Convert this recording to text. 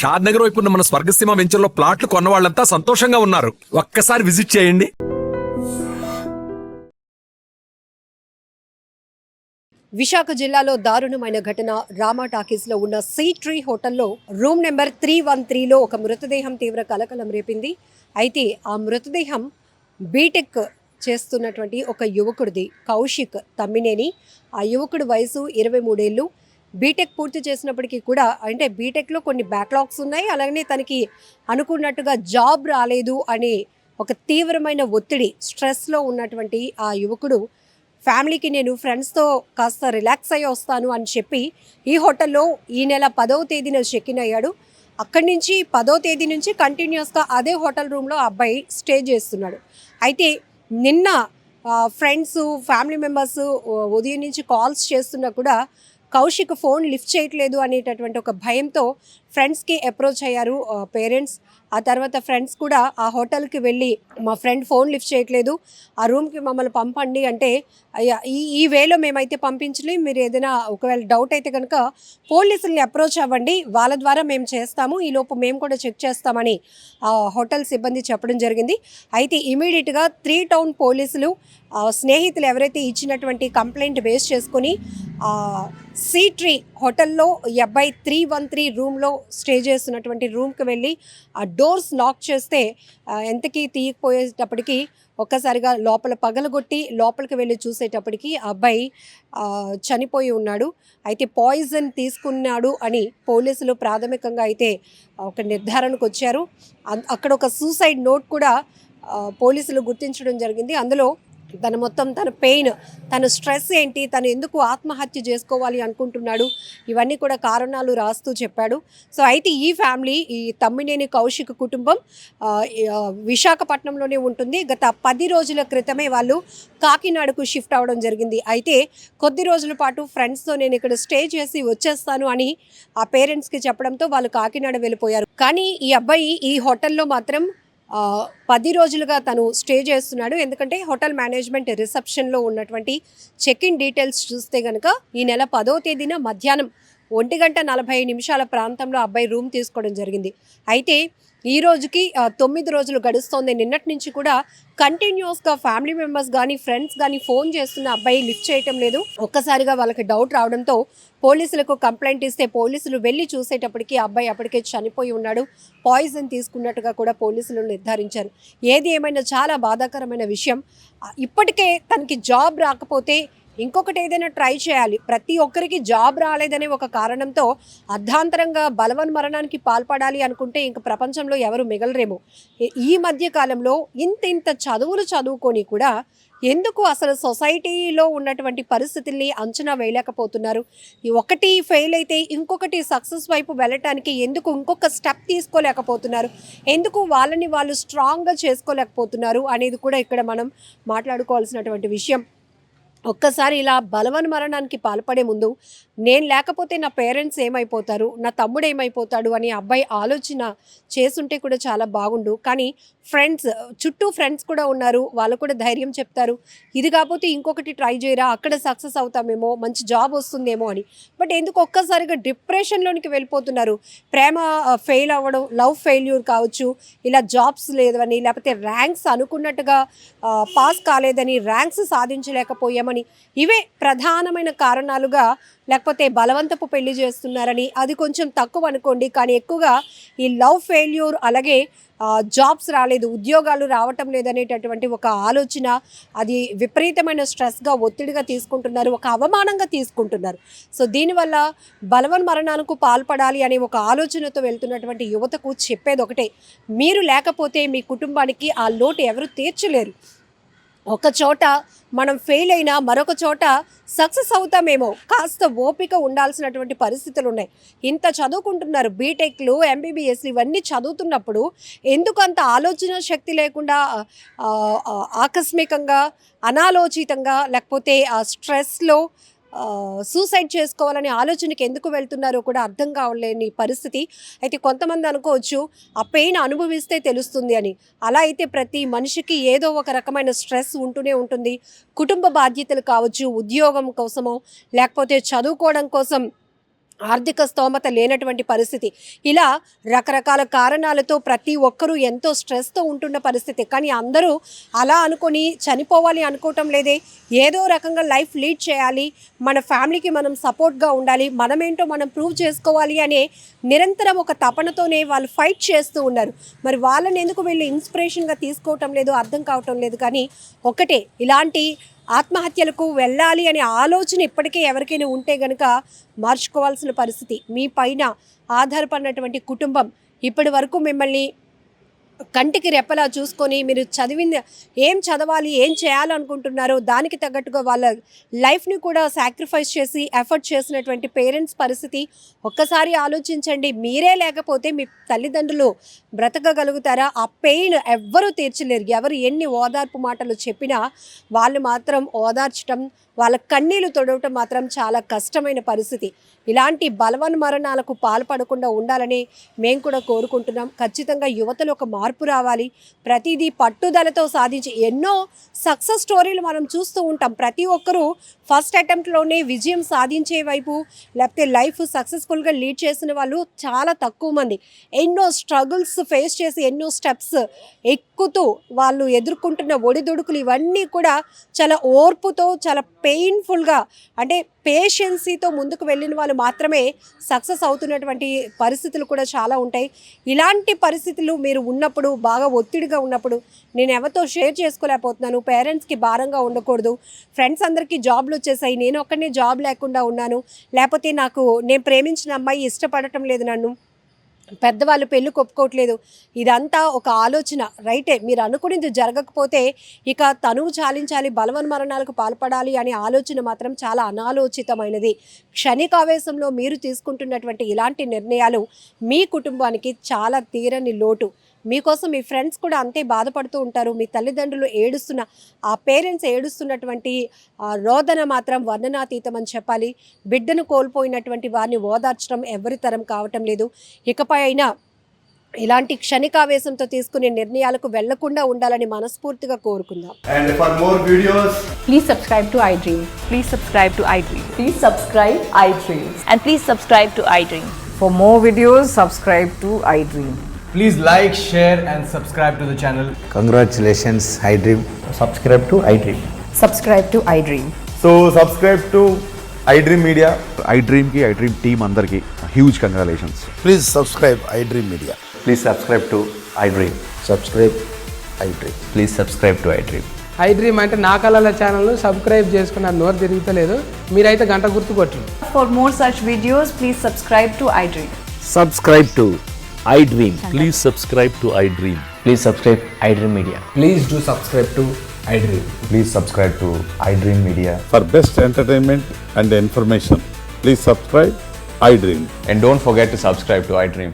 షాద్ నగర్ వైపు ఉన్న మన స్వర్గసీమ వెంచర్లో ప్లాట్లు కొన్న వాళ్ళంతా సంతోషంగా ఉన్నారు. ఒక్కసారి విజిట్ చేయండి. విశాఖ జిల్లాలో దారుణమైన ఘటన. రామా టాకీస్లో ఉన్న సీ ట్రీ హోటల్లో రూమ్ నెంబర్ 313లో ఒక మృతదేహం తీవ్ర కలకలం రేపింది. అయితే ఆ మృతదేహం బీటెక్ చేస్తున్నటువంటి ఒక యువకుడిది, కౌశిక్ తమ్మినేని. ఆ యువకుడి వయసు 23 ఏళ్ళు. బీటెక్ పూర్తి చేసినప్పటికీ కూడా, అంటే బీటెక్లో కొన్ని బ్యాక్లాగ్స్ ఉన్నాయి, అలాగనే తనకి అనుకున్నట్టుగా జాబ్ రాలేదు అనే ఒక తీవ్రమైన ఒత్తిడి, స్ట్రెస్లో ఉన్నటువంటి ఆ యువకుడు ఫ్యామిలీకి నేను ఫ్రెండ్స్తో కాస్త రిలాక్స్ అయ్యి వస్తాను అని చెప్పి ఈ హోటల్లో ఈ నెల 10వ తేదీన చెక్ ఇన్ అయ్యాడు. అక్కడి నుంచి 10వ తేదీ నుంచి కంటిన్యూస్గా అదే హోటల్ రూమ్లో అబ్బాయి స్టే చేస్తున్నాడు. అయితే నిన్న ఫ్రెండ్స్, ఫ్యామిలీ మెంబర్స్ ఉదయం నుంచి కాల్స్ చేస్తున్నా కూడా కౌశిక్ ఫోన్ లిఫ్ట్ చేయట్లేదు అనేటటువంటి ఒక భయంతో ఫ్రెండ్స్కి అప్రోచ్ అయ్యారు పేరెంట్స్. ఆ తర్వాత ఫ్రెండ్స్ కూడా ఆ హోటల్కి వెళ్ళి మా ఫ్రెండ్ ఫోన్ లిఫ్ట్ చేయట్లేదు, ఆ రూమ్కి మమ్మల్ని పంపండి అంటే, అయ్యా ఈ వేలో మేమైతే పంపించలేం, మీరు ఏదైనా ఒకవేళ డౌట్ అయితే కనుక పోలీసుల్ని అప్రోచ్ అవ్వండి, వాళ్ళ ద్వారా మేము చేస్తాము, ఈలోపు మేము కూడా చెక్ చేస్తామని ఆ హోటల్ సిబ్బంది చెప్పడం జరిగింది. అయితే ఇమీడియట్గా 3 టౌన్ పోలీసులు స్నేహితులు ఎవరైతే ఇచ్చినటువంటి కంప్లైంట్ బేస్ చేసుకొని సీ ట్రీ హోటల్లో ఈ అబ్బాయి 313 రూమ్లో స్టే చేస్తున్నటువంటి రూమ్కి వెళ్ళి ఆ డోర్స్ లాక్ చేస్తే ఎంతకీ తీయకపోయేటప్పటికీ ఒక్కసారిగా లోపల పగలగొట్టి లోపలికి వెళ్ళి చూసేటప్పటికి ఆ అబ్బాయి చనిపోయి ఉన్నాడు. అయితే పాయిజన్ తీసుకున్నాడు అని పోలీసులు ప్రాథమికంగా అయితే ఒక నిర్ధారణకు వచ్చారు. అక్కడ ఒక సూసైడ్ నోట్ కూడా పోలీసులు గుర్తించడం జరిగింది. అందులో తన పెయిన్, తన స్ట్రెస్ ఏంటి, తను ఎందుకు ఆత్మహత్య చేసుకోవాలి అనుకుంటున్నాడు, ఇవన్నీ కూడా కారణాలు రాస్తూ చెప్పాడు. సో అయితే ఈ ఫ్యామిలీ, ఈ తమ్మినేని కౌశిక్ కుటుంబం విశాఖపట్నంలోనే ఉంటుంది. గత 10 రోజుల క్రితమే వాళ్ళు కాకినాడకు షిఫ్ట్ అవ్వడం జరిగింది. అయితే కొద్ది రోజుల పాటు ఫ్రెండ్స్తో నేను ఇక్కడ స్టే చేసి వచ్చేస్తాను అని ఆ పేరెంట్స్కి చెప్పడంతో వాళ్ళు కాకినాడ వెళ్ళిపోయారు. కానీ ఈ అబ్బాయి ఈ హోటల్లో మాత్రం 10 రోజులుగా తను స్టే చేస్తున్నాడు. ఎందుకంటే హోటల్ మేనేజ్మెంట్ రిసెప్షన్లో ఉన్నటువంటి చెక్ ఇన్ డీటెయిల్స్ చూస్తే కనుక ఈ నెల 10వ తేదీన మధ్యాహ్నం 1:40 ప్రాంతంలో అబ్బాయి రూమ్ తీసుకోవడం జరిగింది. అయితే ఈ రోజుకి 9 రోజులు గడుస్తోంది. నిన్నటి నుంచి కూడా కంటిన్యూస్గా ఫ్యామిలీ మెంబర్స్ కానీ ఫ్రెండ్స్ కానీ ఫోన్ చేస్తున్న అబ్బాయి లిఫ్ట్ చేయటం లేదు. ఒక్కసారిగా వాళ్ళకి డౌట్ రావడంతో పోలీసులకు కంప్లైంట్ ఇస్తే పోలీసులు వెళ్ళి చూసేటప్పటికి అబ్బాయి అప్పటికే చనిపోయి ఉన్నాడు, పాయిజన్ తీసుకున్నట్టుగా కూడా పోలీసులు నిర్ధారించారు. ఏది ఏమైనా చాలా బాధాకరమైన విషయం. ఇప్పటికే తనకి జాబ్ రాకపోతే ఇంకొకటి ఏదైనా ట్రై చేయాలి. ప్రతి ఒక్కరికి జాబ్ రాలేదనే ఒక కారణంతో అర్ధాంతరంగా బలవన్మరణానికి పాల్పడాలి అనుకుంటే ఇంక ప్రపంచంలో ఎవరు మిగలరేమో. ఈ మధ్య కాలంలో ఇంత చదువులు చదువుకొని కూడా ఎందుకు అసలు సొసైటీలో ఉన్నటువంటి పరిస్థితుల్ని అంచనా వేయలేకపోతున్నారు? ఈ ఒకటి ఫెయిల్ అయితే ఇంకొకటి సక్సెస్ వైపు వెళ్ళటానికి ఎందుకు ఇంకొక స్టెప్ తీసుకోలేకపోతున్నారు? ఎందుకు వాళ్ళని వాళ్ళు స్ట్రాంగ్గా చేసుకోలేకపోతున్నారు అనేది కూడా ఇక్కడ మనం మాట్లాడుకోవాల్సినటువంటి విషయం. ఒక్కసారి ఇలా బలవన్మరణానికి పాల్పడే ముందు నేను లేకపోతే నా పేరెంట్స్ ఏమైపోతారు, నా తమ్ముడు ఏమైపోతాడు అని అబ్బాయి ఆలోచన చేసుంటే కూడా చాలా బాగుండు. కానీ చుట్టూ ఫ్రెండ్స్ కూడా ఉన్నారు, వాళ్ళు కూడా ధైర్యం చెప్తారు, ఇది కాకపోతే ఇంకొకటి ట్రై చేయరా, అక్కడ సక్సెస్ అవుతామేమో, మంచి జాబ్ వస్తుందేమో అని. బట్ ఎందుకు ఒక్కసారిగా డిప్రెషన్లోనికి వెళ్ళిపోతున్నారు? ప్రేమ ఫెయిల్ అవ్వడం, లవ్ ఫెయిల్యూర్ కావచ్చు, ఇలా జాబ్స్ లేదని, లేకపోతే ర్యాంక్స్ అనుకున్నట్టుగా పాస్ కాలేదని, ర్యాంక్స్ సాధించలేకపోయామని, ఇవే ప్రధానమైన కారణాలుగా, లేకపోతే బలవంతపు పెళ్లి చేస్తున్నారని, అది కొంచెం తక్కువ అనుకోండి. కానీ ఎక్కువగా ఈ లవ్ ఫెయిల్యూర్, అలాగే జాబ్స్ రాలేదు, ఉద్యోగాలు రావటం లేదనేటటువంటి ఒక ఆలోచన, అది విపరీతమైన స్ట్రెస్గా, ఒత్తిడిగా తీసుకుంటున్నారు, ఒక అవమానంగా తీసుకుంటున్నారు. సో దీనివల్ల బలవన్మరణాలకు పాల్పడాలి అనే ఒక ఆలోచనతో వెళ్తున్నటువంటి యువతకు చెప్పేది ఒకటే, మీరు లేకపోతే మీ కుటుంబానికి ఆ లోటు ఎవరు తీర్చలేరు. ఒక చోట మనం ఫెయిల్ అయినా మరొక చోట సక్సెస్ అవుతామేమో, కాస్త ఓపిక ఉండాల్సినటువంటి పరిస్థితులు ఉన్నాయి. ఇంత చదువుకుంటున్నారు, బీటెక్లు, ఎంబీబీఎస్లు ఇవన్నీ చదువుతున్నప్పుడు ఎందుకు అంత ఆలోచన శక్తి లేకుండా ఆకస్మికంగా, అనాలోచితంగా, లేకపోతే ఆ స్ట్రెస్లో సూసైడ్ చేసుకోవాలనే ఆలోచనకి ఎందుకు వెళ్తున్నారో కూడా అర్థం కావలేని పరిస్థితి. అయితే కొంతమంది అనుకోవచ్చు ఆ పెయిన్ అనుభవిస్తే తెలుస్తుంది అని. అలా అయితే ప్రతి మనిషికి ఏదో ఒక రకమైన స్ట్రెస్ ఉంటూనే ఉంటుంది. కుటుంబ బాధ్యతలు కావచ్చు, ఉద్యోగం కోసమో, లేకపోతే చదువుకోవడం కోసం ఆర్థిక స్తోమత లేనటువంటి పరిస్థితి, ఇలా రకరకాల కారణాలతో ప్రతి ఒక్కరూ ఎంతో స్ట్రెస్తో ఉంటున్న పరిస్థితి. కానీ అందరూ అలా అనుకొని చనిపోవాలి అనుకోవటం లేదే, ఏదో రకంగా లైఫ్ లీడ్ చేయాలి, మన ఫ్యామిలీకి మనం సపోర్ట్గా ఉండాలి, మనమేంటో మనం ప్రూవ్ చేసుకోవాలి అనే నిరంతరం ఒక తపనతోనే వాళ్ళు ఫైట్ చేస్తూ ఉన్నారు. మరి వాళ్ళని ఎందుకు వీళ్ళు ఇన్స్పిరేషన్గా తీసుకోవటం లేదు అర్థం కావటం లేదు. కానీ ఒకటే, ఇలాంటి ఆత్మహత్యలకు వెళ్ళాలి అనే ఆలోచన ఇప్పటికే ఎవరికైనా ఉంటే గనుక మార్చుకోవాల్సిన పరిస్థితి. మీ పైన ఆధారపడినటువంటి కుటుంబం ఇప్పటి వరకు మిమ్మల్ని కంటికి రెప్పలా చూసుకొని మీరు ఏం చదవాలి, ఏం చేయాలనుకుంటున్నారో దానికి తగ్గట్టుగా వాళ్ళ లైఫ్ని కూడా సాక్రిఫైస్ చేసి ఎఫర్ట్ చేసినటువంటి పేరెంట్స్ పరిస్థితి ఒక్కసారి ఆలోచించండి. మీరే లేకపోతే మీ తల్లిదండ్రులు బ్రతకగలుగుతారా? ఆ పెయిన్ ఎవ్వరూ తీర్చలేరు. ఎవరు ఎన్ని ఓదార్పు మాటలు చెప్పినా వాళ్ళు మాత్రం ఓదార్చడం, వాళ్ళ కన్నీళ్లు తొడవటం మాత్రం చాలా కష్టమైన పరిస్థితి. ఇలాంటి బలవన్మరణాలకు పాల్పడకుండా ఉండాలని మేము కూడా కోరుకుంటున్నాం. ఖచ్చితంగా యువతలో ఒక మార్పు రావాలి. ప్రతిదీ పట్టుదలతో సాధించి ఎన్నో సక్సెస్ స్టోరీలు మనం చూస్తూ ఉంటాం. ప్రతి ఒక్కరూ ఫస్ట్ అటెంప్ట్లోనే విజయం సాధించే వైపు, లేకపోతే లైఫ్ సక్సెస్ఫుల్గా లీడ్ చేసిన వాళ్ళు చాలా తక్కువ మంది. ఎన్నో స్ట్రగుల్స్ ఫేస్ చేసి ఎన్నో స్టెప్స్ ఎక్కుతూ వాళ్ళు ఎదుర్కొంటున్న ఒడిదుడుకులు ఇవన్నీ కూడా చాలా ఓర్పుతో, చాలా పెయిన్ఫుల్గా, అంటే పేషెన్సీతో ముందుకు వెళ్ళిన వాళ్ళు మాత్రమే సక్సెస్ అవుతున్నటువంటి పరిస్థితులు కూడా చాలా ఉంటాయి. ఇలాంటి పరిస్థితులు మీరు ఉన్నప్పుడు, బాగా ఒత్తిడిగా ఉన్నప్పుడు, నేను ఎవరితో షేర్ చేసుకోలేకపోతున్నాను, పేరెంట్స్కి భారంగా ఉండకూడదు, ఫ్రెండ్స్ అందరికీ జాబ్లు వచ్చేసాయి, నేను ఒక్కనే జాబ్ లేకుండా ఉన్నాను, లేకపోతే నేను ప్రేమించిన అమ్మాయి ఇష్టపడటం లేదు, నన్ను పెద్దవాళ్ళు పెళ్ళి ఒప్పుకోవట్లేదు, ఇదంతా ఒక ఆలోచన రైటే. మీరు అనుకునేది జరగకపోతే ఇక తనువు చాలించాలి, బలవన్మరణాలకు పాల్పడాలి అనే ఆలోచన మాత్రం చాలా అనాలోచితమైనది. క్షణికావేశంలో మీరు తీసుకుంటున్నటువంటి ఇలాంటి నిర్ణయాలు మీ కుటుంబానికి చాలా తీరని లోటు. మీకోసం మీ ఫ్రెండ్స్ కూడా అంతే బాధపడుతూ ఉంటారు. మీ తల్లిదండ్రులు ఆ పేరెంట్స్ ఏడుస్తున్నటువంటి రోదన మాత్రం వర్ణనాతీతం అని చెప్పాలి. బిడ్డను కోల్పోయినటువంటి వారిని ఓదార్చడం ఎవరి తరం కావటం లేదు. ఇకపై అయినా ఇలాంటి క్షణికావేశంతో తీసుకునే నిర్ణయాలకు వెళ్లకుండా ఉండాలని మనస్ఫూర్తిగా కోరుకుందాం. And for more videos, Please subscribe to iDream. Please subscribe to iDream. Please subscribe iDream. And please subscribe to iDream. For more videos, subscribe to iDream. please like, share and subscribe to the channel. Congratulations, iDream. Subscribe to iDream. Subscribe to iDream. So subscribe to iDream Media. iDream की iDream team अंदर की huge congratulations. Please subscribe iDream Media. Please subscribe to iDream. Subscribe iDream. Please subscribe to iDream. iDream అంటే నా కళల channel subscribe చేసుకున్న నోరు తిరుగుతలేదు, మీరైతే గంట గుర్తు కొట్టండి. For more such videos, please subscribe to iDream. Subscribe to iDream. Please subscribe to iDream. Please subscribe iDream Media. Please do subscribe to iDream. Please subscribe to iDream Media. For best entertainment and information, please subscribe iDream. And don't forget to subscribe to iDream.